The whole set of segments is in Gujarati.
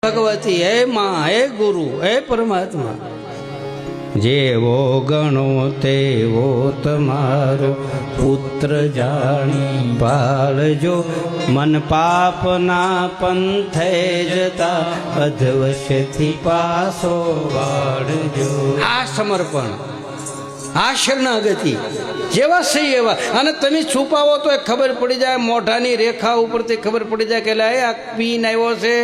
ભગવતી હે માં હે ગુરુ હે પરમાત્મા જેવો ગણો તેવો તમારો પુત્ર જાણી પાળજો મન પાપના પંથે જતા અધવશથી પાસો વાળજો। આ સમર્પણ આ શરણાગતિ જેવા છે એવા અને તમે છુપાવો તો ખબર પડી જાય મોઢાની રેખા ઉપરથી ખબર પડી જાય કે આ પીન આવ્યો છે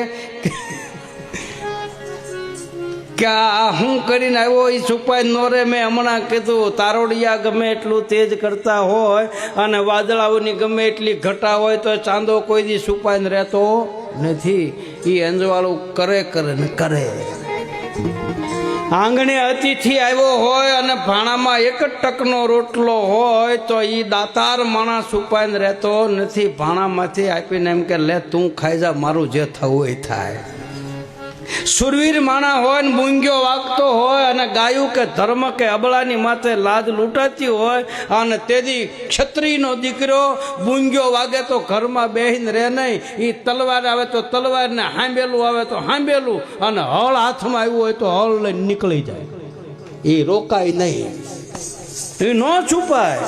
કે હું કરીને આવ્યો એ છુપાઈ નો રે। મેં હમણાં કીધું તારોડિયા ગમે એટલું તેજ કરતા હોય અને વાદળાઓની ગમે એટલી ઘટા હોય તો ચાંદો કોઈ દી છુપાઈને રહેતો નથી। એ અંજવાળું કરે કરે ને કરે। આંગણે અતિથિ આવ્યો હોય અને ભાણામાં એક જ ટકનો રોટલો હોય તો એ દાતાર માણસ છુપાઈને રહેતો નથી। ભાણામાંથી આપીને એમ કે લે તું ખાઈ જા મારું જે થવું એ થાય। સુરવીર માણા હોય ને મૂંગ્યો વાગતો હોય અને ગાયું કે ધર્મ કે અબળાની માથે લાજ લૂંટાતી હોય અને તેથી ક્ષત્રિયનો દીકરો મૂંગ્યો વાગે તો ઘરમાં બેહીને રહે નહીં। એ તલવાર આવે તો તલવાર ને હાંભેલું આવે તો હાંભેલું અને હળ હાથમાં આવ્યું હોય તો હળ લઈને નીકળી જાય। એ રોકાય નહીં, એ ન છુપાય।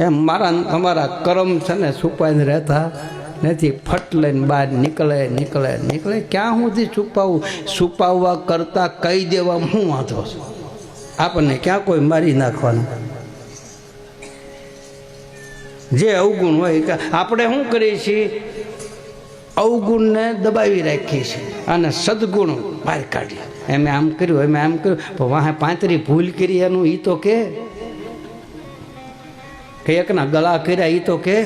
એમ મારા તમારા કરમ છે ને છુપાઈને રહેતા નથી। ફટ લઈને બહાર નીકળે નીકળે નીકળે। ક્યાં સુધી છુપાવું? છુપાવવા કરતાં કહી દેવા હું વાંધો છું? આપણને ક્યાં કોઈ મારી નાખવાનું? જે અવગુણ હોય આપણે શું કરીએ છીએ? અવગુણને દબાવી રાખીએ છીએ અને સદગુણ બહાર કાઢીએ। એમ આમ કર્યું એમ આમ કર્યું પણ વાહે 35 ભૂલ કરી એનું એ તો કે એકના ગળા કર્યા એ તો કે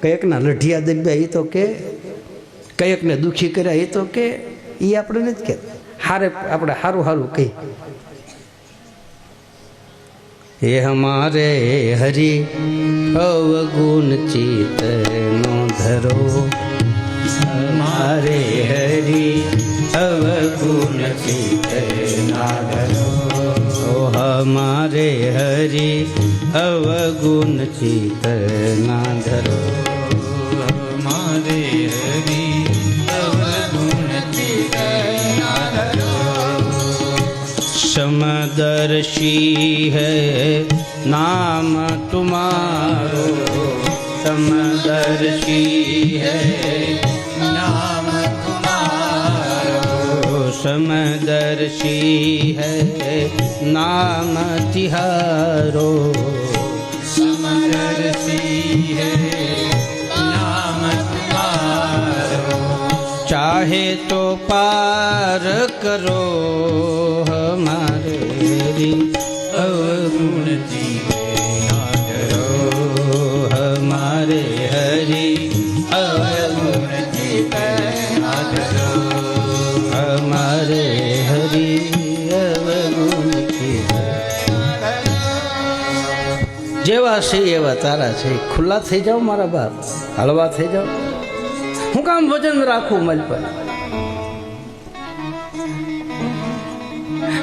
કયેકના લઢિયા દબ્યા એ તો કે કયેકને દુખી કર્યા એ તો કે એ આપણે નથી કહેતા। હારે આપણે સારું સારું કહી હે હમારે હરિ અવગુણ ચિત્ત નો ધરો હમારે હરિ અવગુણ ચિત્ત ના ધરો હમારે હરિ અવગુણ ચિત્ત ના ધરો હમારે હરિ અવગુણ ચિત્ત ના ધરો। समदर्शी है नाम तुम्हारो समदर्शी है नाम तुम्हारो समदर्शी है नाम तिहारो समदर्शी है नाम तुम्हारो चाहे तो पार करो हमारे अवगुण हमारे हरि अवगुण हमारे हरि अवगुण जेवा से एवा तारा से खुला थी जाओ मारा बाप हलवा थी जाओ। हूँ काम वजन राखू मल पर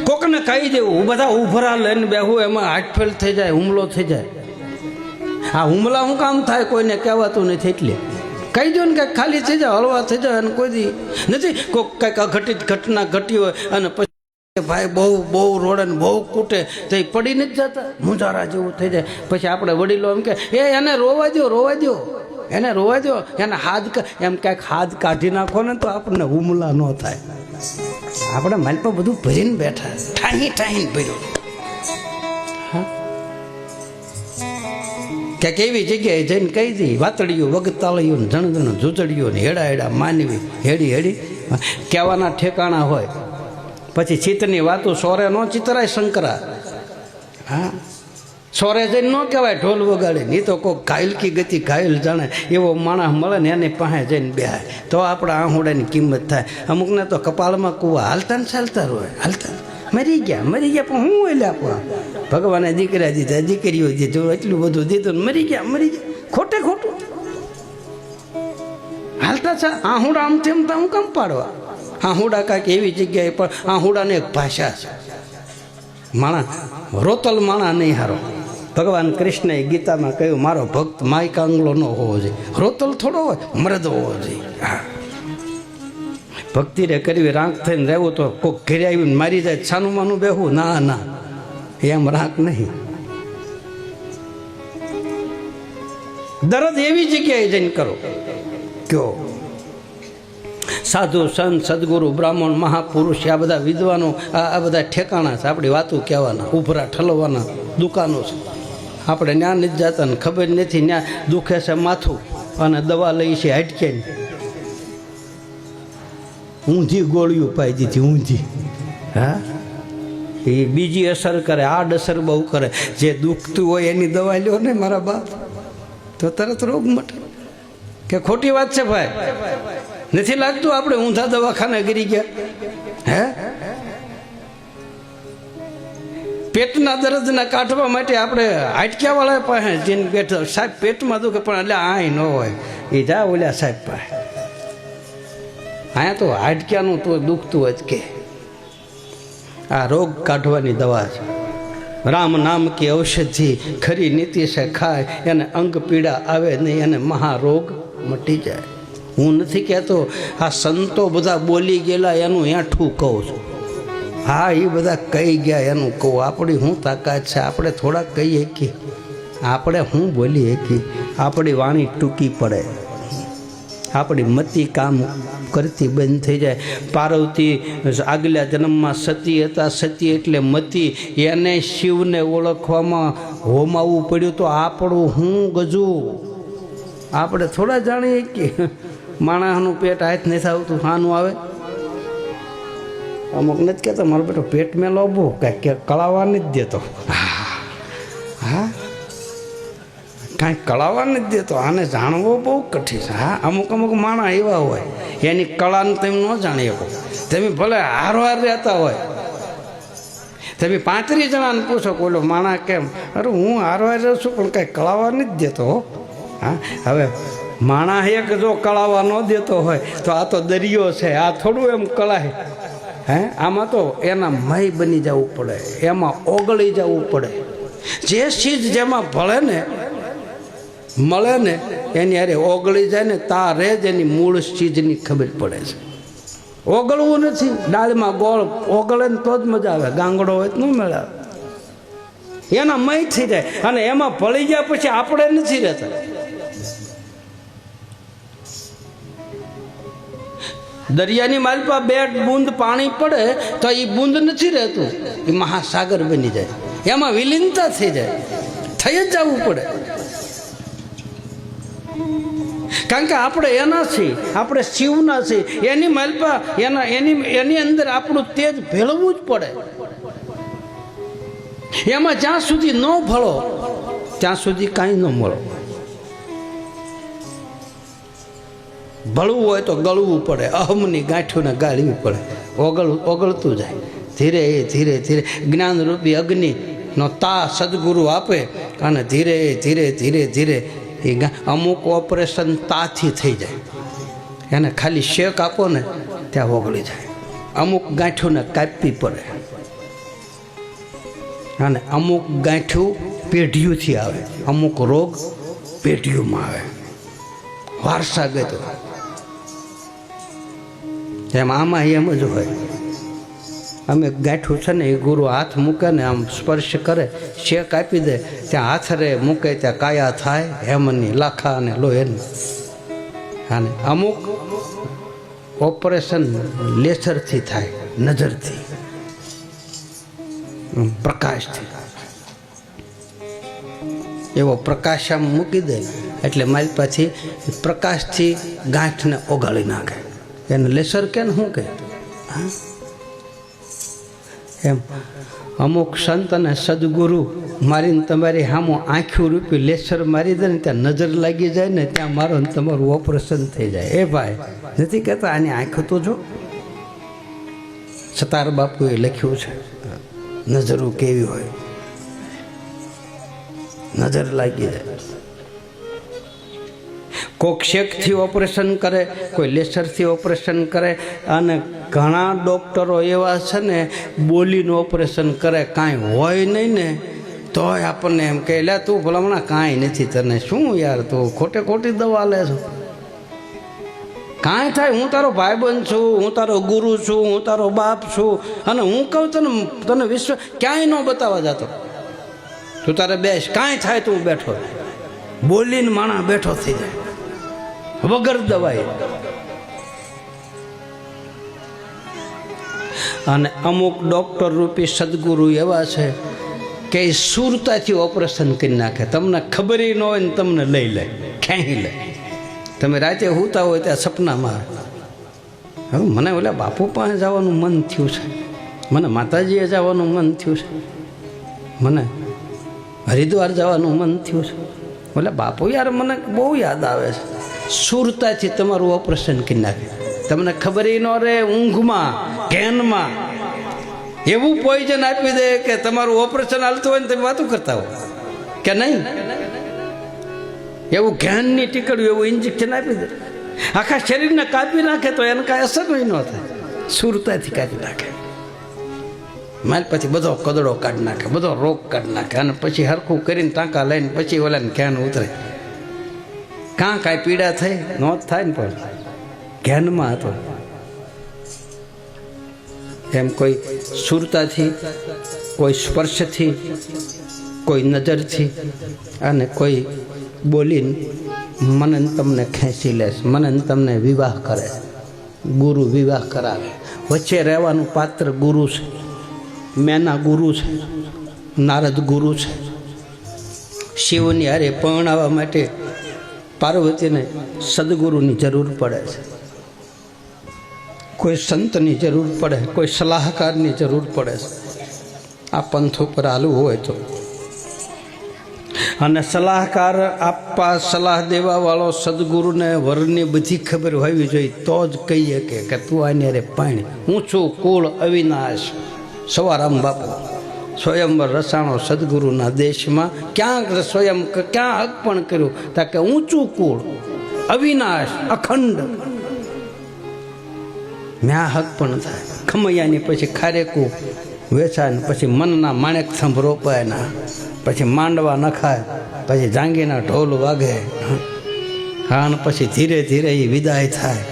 કોકને કહી દેવું બધા ઉભરા લઈને બેહું એમાં હાટફેલ થઈ જાય, હુમલો થઈ જાય। આ હુમલા શું કામ થાય? કોઈને કહેવાતું નથી એટલે કહી દો ને કંઈક ખાલી થઈ જાય, હળવા થઈ જાય અને કોઈ દી નથી કોઈક કંઈક અઘટિત ઘટના ઘટી હોય અને પછી ભાઈ બહુ બહુ રોડે ને બહુ કૂટે તો એ પડી નથી જતા, મુંજારા જેવું થઈ જાય। પછી આપણે વડીલો એમ કે એને રોવા દો રોવા દો એને રોવા દો એને હાથ એમ ક્યાંક હાથ કાઢી નાખો ને તો આપણને હુમલા ન થાય। આપણે માલ પર બધું ભરીને બેઠા ઠાહી ઠાહીને ભર્યું। ક્યાંક એવી જગ્યાએ જઈને કહી દી વાતળીઓ વગતાળીઓ ને જણ ઝૂંચડીઓ ને હેડા હેડા માનવી હેડી હેડી કહેવાના ઠેકાણા હોય। પછી ચિત્તની વાતો સોરે ન ચિતરાય શંકરા। હા સોરે જઈને ન કહેવાય ઢોલ વગાડે ને એ તો કોઈ ઘાયલકી ગતિ ઘાયલ જાણે એવો માણસ મળે ને એની પાસે જઈને બેહાય તો આપણા આહુડાની કિંમત થાય। અમુકને તો કપાળમાં કૂવા હાલતા ને ચાલતા રહે હાલતા મરી ગયા પણ હું એટલે આપવા ભગવાને દીકરા દીધા દીકરીઓ દીધું એટલું બધું દીધું મરી ગયા ખોટે ખોટું હાલતા છે। આહુડા આમ તેમ તો હું કામ પાડવા? આહુડા કાંઈક એવી જગ્યાએ પણ આહુડાને એક ભાષા છે। માણા રોતલ માણા નહીં હારો। ભગવાન કૃષ્ણએ ગીતામાં કહ્યું મારો ભક્ત માય કાંગલો ન હોવો જોઈએ, રોતલ થોડો હોય, મરદ હોવો જોઈએ। ભક્તિ રે કરવી, રાંક થઈને રહેવું તો કોઈક ઘરે આવીને મારી જાય છાનું માનું બેહવું, ના ના, એમ રાંક નહીં. દરદ એવી જગ્યાએ જઈને કરો કયો સાધુ સંત સદગુરુ બ્રાહ્મણ મહાપુરુષ આ બધા વિદ્વાનો આ બધા ઠેકાણા છે. આપણી વાતો કહેવાના, ઉભરા ઠલવાના દુકાનો છે. આપણે ન્યા નથી જતા ને ખબર નથી ન્યા દુખે છે માથું અને દવા લઈ છે હાટકેની. ઊંધી ગોળીઓ પાઈ દીધી, ઊંધી. હા, એ બીજી અસર કરે, આડ અસર બહુ કરે. જે દુખતું હોય એની દવા લ્યો ને મારા બાપ, તો તરત રોગ મટે. કે ખોટી વાત છે ભાઈ? નથી લાગતું આપણે ઊંધા દવાખાને ગરી ગયા? હે, પેટના દર્દને કાઢવા માટે આપણે હાટક્યા વાળા પાસે જઈને બેઠો, સાહેબ પેટમાં દુખે, પણ એટલે આય ન હોય એ જા ઓલ્યા સાહેબ પાસે. અહીંયા તો હાડક્યાનું તો દુખતું હોય કે આ રોગ કાઢવાની દવા છે. રામ નામ કી ઔષધિ ખરી નીતિ છે ખાય, એને અંગ પીડા આવે નહીં, એને મહારોગ મટી જાય. હું નથી કહેતો આ સંતો બધા બોલી ગયેલા એનું હેઠું કહું છું. હા, એ બધા કહી ગયા એનું કહું. આપણી શું તાકાત છે? આપણે થોડાક કહીએ કે આપણે શું બોલીએ કે આપણી વાણી ટૂંકી પડે, આપણી મતિ કામ કરતી બંધ થઈ જાય. પાર્વતી આગલા જન્મમાં સતી હતા, સતી એટલે મતિ, એને શિવને ઓળખવામાં હોમાવવું પડ્યું. તો આપણું હું ગજું આપણે થોડા જાણીએ કે માણસનું પેટ હાથ નથી આવતું, હાનું આવે. અમુક નથી કહેતા મારો બેટો પેટ મેં લોભો કાંઈ કળાવા નથી દેતો. હા, કાંઈ કળાવા નથી દેતો. આને જાણવો બહુ કઠિન છે. હા, અમુક અમુક માણસ એવા હોય એની કળાને તમે ન જાણી શકો. તમે ભલે હારવાર રહેતા હોય, તમે 35 જણાને પૂછો બોલો માણસ કેમ? અરે હું હારવાર રહું છું પણ કાંઈ કળાવા નથી દેતો. હા, હવે માણસ એક જો કળાવા ન દેતો હોય તો આ તો દરિયો છે, આ થોડું એમ કળાય. હે, આમાં તો એના મય બની જવું પડે, એમાં ઓગળી જવું પડે. જે ચીજ જેમાં ભળે ને મળે ને એની અરે ઓગળી જાય ને તારે જ એની મૂળ ચીજની ખબર પડે છે. ઓગળવું નથી. ડાળમાં ગોળ ઓગળે ને તો જ મજા આવે, ગાંગડો હોય તો ન મેળાવે. એના મય થઈ જાય અને એમાં ભળી ગયા પછી આપણે નથી રહેતા. દરિયાની માલપા 2 બૂંદ પાણી પડે તો એ બૂંદ નથી રહેતું, એ મહાસાગર બની જાય. એમાં વિલીનતા થઈ જાય, થઈ જ જવું પડે. કારણ કે આપણે એના છીએ, આપણે શિવના છીએ. એની માલપા એની અંદર આપણું તેજ ભેળવવું જ પડે. એમાં જ્યાં સુધી ન ભળો ત્યાં સુધી કાંઈ ન મળો. ભળવું હોય તો ગળવું પડે, અહમની ગાંઠોને ગાળવી પડે. ઓગળતું જાય ધીરે ધીરે ધીરે. જ્ઞાનરૂપી અગ્નિનો તા સદગુરુ આપે અને ધીરે ધીરે ધીરે ધીરે એ અમુક ઓપરેશન તાથી થઈ જાય. એને ખાલી શેક આપો ને ત્યાં ઓગળી જાય. અમુક ગાંઠોને કાપવી પડે અને અમુક ગાંઠું પેઢીઓથી આવે, અમુક રોગ પેઢીઓમાં આવે, વારસાગત. એમ આમાં એમ જ હોય. અમે ગાંઠું છે ને એ ગુરુ હાથ મૂકે ને આમ સ્પર્શ કરે, શેક આપી દે, ત્યાં હાથ રે મૂકે ત્યાં કાયા થાય, હેમની લાખા અને લોહીની. અને અમુક ઓપરેશન લેસરથી થાય, નજરથી, પ્રકાશથી. એવો પ્રકાશ આમ મૂકી દે એટલે મારી પાછી પ્રકાશથી ગાંઠને ઓગાળી નાખે. એને લેસર કે શું કહે? એમ અમુક સંત અને સદગુરુ મારીને તમારી સામું આંખ્યું રૂપી લેસર મારી દે ને ત્યાં નજર લાગી જાય ને ત્યાં મારો ને તમારું ઓપરેશન થઈ જાય. એ ભાઈ નથી કહેતા આની આંખો તો જો. સતાર બાપુએ લખ્યું છે નજરો કેવી હોય, નજર લાગી જાય. કોક શેકથી ઓપરેશન કરે, કોઈ લેસરથી ઓપરેશન કરે, અને ઘણા ડૉક્ટરો એવા છે ને બોલીનું ઓપરેશન કરે, કાંઈ હોય નહીં ને તોય આપણને એમ કહે લે તું ભલામણા કાંઈ નથી, તને શું યાર તું ખોટે ખોટી દવા લે છો. કાંઈ થાય, હું તારો ભાઈબંધ છું, હું તારો ગુરુ છું, હું તારો બાપ છું, અને હું કહું તને વિશ્વ ક્યાંય ન બતાવવા જતો. તું તારે બેસ, કાંઈ થાય તું બેઠો. બોલીને માણા બેઠો થઈ જાય વગર દવાઈ. અને અમુક ડૉક્ટર રૂપી સદગુરુ એવા છે કે એ સુરતાથી ઓપરેશન કરી નાખે. તમને ખબર ન હોય ને તમને લઈ લે, ખેંચી લે. તમે રાતે સૂતા હોય ત્યાં સપનામાં હવે મને ઓલા બાપુ પાસે જવાનું મન થયું છે, મને માતાજીએ જવાનું મન થયું છે, મને હરિદ્વાર જવાનું મન થયું છે. ઓલા બાપુ યાર મને બહુ યાદ આવે છે. સુરતાથી તમારું ઓપરેશન કરી નાખે. તમને ખબર ન રહે, ઊંઘમાં ઘેનમાં એવું પોઈઝન આપી દે કે તમારું ઓપરેશન હાલતું હોય ને તમે વાતું કરતા હો કે નહીં. એવું ઘેનની ટીકડ્યું એવું ઇન્જેક્શન આપી દે, આખા શરીરને કાપી નાખે તો એને કાંઈ અસર ન થાય. સુરતાથી કાપી નાખે. માલ પછી બધો કદડો કાઢી નાખે, બધો રોગ કાઢી નાખે, અને પછી હરખું કરીને ટાંકા લઈને પછી ઓલાને ઘેન ઉતરે. કાં કાંઈ પીડા થઈ ન થાય ને, પણ ઘેનમાં હતો. એમ કોઈ સુરતાથી, કોઈ સ્પર્શથી, કોઈ નજરથી, અને કોઈ બોલીને મને તમને ખેંચી લે, મને તમને વિવાહ કરે. ગુરુ વિવાહ કરાવે. વચ્ચે રહેવાનું પાત્ર ગુરુ છે. મેના ગુરુ છે, નારદ ગુરુ છે. શિવની હારે પરણાવવા માટે પાર્વતીને સદગુરુની જરૂર પડે છે. કોઈ સંતની જરૂર પડે, કોઈ સલાહકારની જરૂર પડે છે આ પંથ ઉપર હાલવું હોય તો. અને સલાહકાર આપવા, સલાહ દેવાવાળો સદગુરુને વરની બધી ખબર હોવી જોઈએ, તો જ કહીએ કે તું આની અરે પાણી. ઊંચું કુળ અવિનાશ. સવારામ બાપુ સ્વયંવર રસાણો સદગુરુના દેશમાં ક્યાંક ક્યાં હક પણ કર્યું તા કે ઊંચું કુળ અવિનાશ અખંડ. મ્યા હક પણ થાય. ખમૈયાની પછી ખારેકું વેચાય ને પછી મનના માણેક થંભ રોપાય ના, પછી માંડવા નખાય, પછી જાંગીના ઢોલ વાગે. હા, ને પછી ધીરે ધીરે એ વિદાય થાય.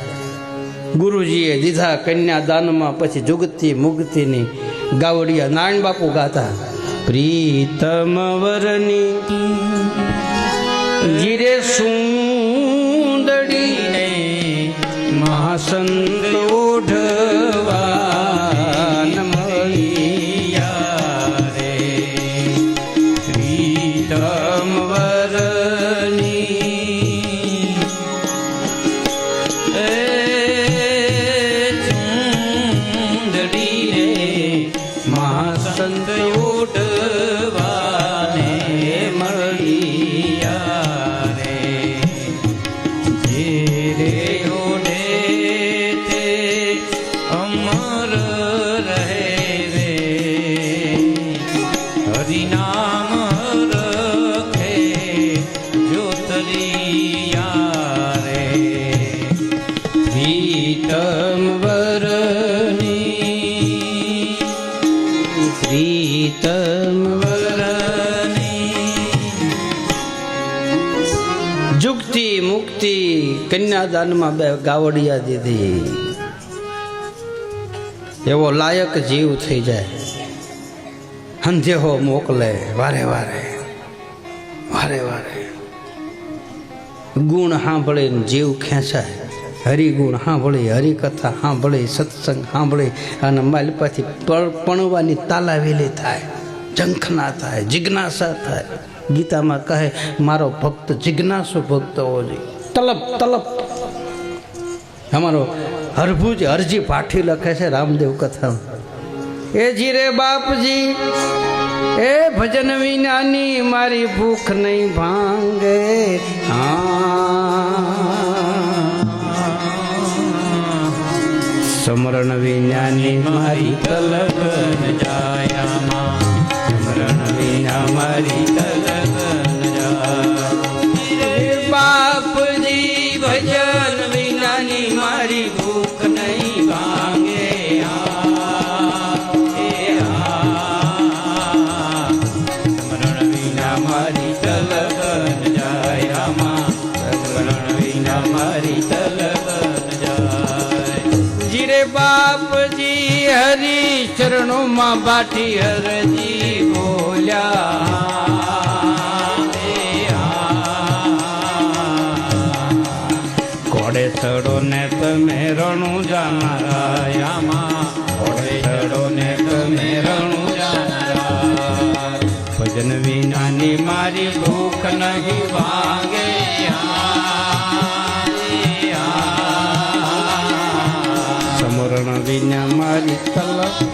ગુરુજીએ દીધા કન્યાદાનમાં પછી જુગતી મુગતીની ગાવડિયા નારાયણ બાપુ ગાતા. પ્રીતમ વરની ગીરે સુંદડીને મહાસંત ઓઢવાન મળ્યા રે. પ્રીતમ વરની સુંદડી રે મહાસંત ઓઢવાને મળ્યા રે. જે રે ઓઢે તે અમર રહે રે. હરિનામ રખે જ્યોતરિયા રે. પ્રીતમ વરની, પ્રીતમ વરની જુગતિ મુક્તિ કન્યાદાનમાં બે ગાવડિયા દીધી. એવો લાયક જીવ થઈ જાય. હંધેહો મોકલે વારે વારે વારે વારે. ગુણ સાંભળીને જીવ ખેંચાય. હરિગુણ સાંભળી, હરિકથા સાંભળી, સત્સંગ સાંભળી અને માલપાથી પણવાની તાલાવેલી થાય, ઝંખના થાય, જિજ્ઞાસા થાય. ગીતામાં કહે મારો ભક્ત જિજ્ઞાસુ ભક્ત હોવો જોઈએ. તલપ તલપ. અમારો હરભુજ હરજી પાઠી લખે છે રામદેવ કથા. એ જીરે બાપજી એ ભજન વિનાની મારી ભૂખ નહીં ભાંગે. સમરણ વિનાની મારી તલગન જાયામાં. સમરણ વિના મારી તલગન જાય. બાપજી ભજન વિનાની મારી ભૂખ નહીં ભાંગે. સમરણ વિના મારી તલગન જાયામાં. સમરણ વિના મારી તલગન જાય. રે બાપજી હરી ચરણોમાં બાઠી હરજી બોલ્યા ઘોડે ચડો ને તમે રણું જાનારાયામાં ઘોડે ચડો ને તમે રણું જાનારા ભજન વિનાની મારી ભૂખ નહીં ભાંગે સમરણ વિના મારી તલપ